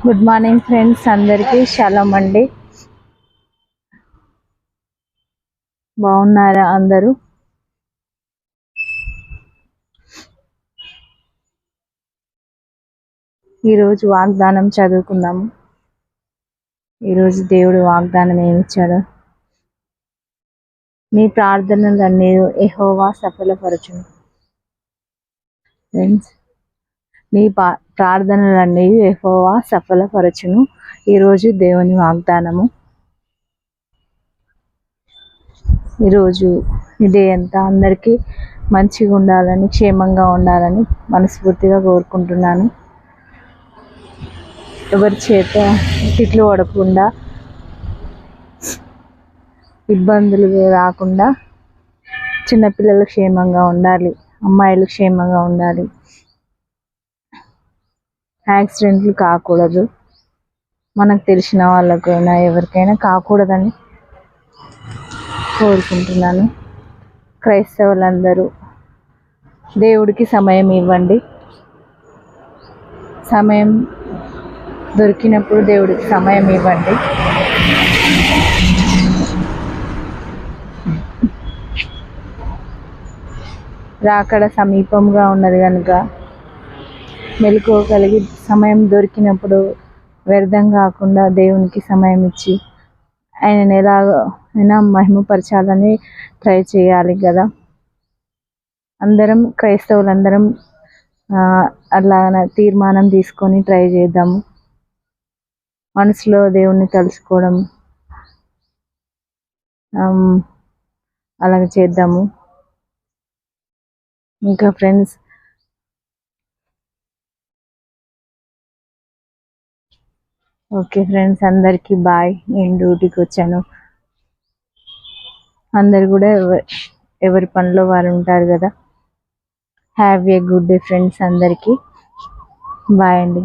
Good morning friends, అందరికీ shalom అండి. బాగున్నారా అందరూ? ఈరోజు వాగ్దానం చదువుకుందాము. ఈరోజు దేవుడు వాగ్దానం ఏమిచ్చాడు? మీ ప్రార్థనలన్నీ యెహోవా సఫలపరచును. ఫ్రెండ్స్, మీ ప్రార్థనలన్నీ యెహోవా సఫలపరచును. ఈరోజు దేవుని వాగ్దానము. ఈరోజు ఇదే ఎంత అందరికీ మంచిగా ఉండాలని, క్షేమంగా ఉండాలని మనస్ఫూర్తిగా కోరుకుంటున్నాను. ఎవరి చేత తిట్లు పడకుండా, ఇబ్బందులు రాకుండా, చిన్నపిల్లలు క్షేమంగా ఉండాలి, అమ్మాయిలు క్షేమంగా ఉండాలి, యాక్సిడెంట్లు కాకూడదు, మనకు తెలిసిన వాళ్ళకైనా ఎవరికైనా కాకూడదని కోరుకుంటున్నాను. క్రైస్తవులందరూ దేవుడికి సమయం ఇవ్వండి. సమయం దొరికినప్పుడు దేవుడికి సమయం ఇవ్వండి. రాకడ సమీపంగా ఉన్నది కనుక మెలకువగలిగి సమయం దొరికినప్పుడు వ్యర్థం కాకుండా దేవునికి సమయం ఇచ్చి ఆయనను ఎలాగైనా మహిమపరచాలని ట్రై చేయాలి కదా. అందరం క్రైస్తవులందరం అలా తీర్మానం తీసుకొని ట్రై చేద్దాము. మనసులో దేవుణ్ణి తలుచుకోవడం అలాగ చేద్దాము. ఇంకా ఫ్రెండ్స్, ఓకే ఫ్రెండ్స్, అందరికీ బాయ్. నేను డ్యూటీకి వచ్చాను. అందరు కూడా ఎవరి పనిలో వారు ఉంటారు కదా. Have a good day friends. అందరికీ బాయ్ అండి.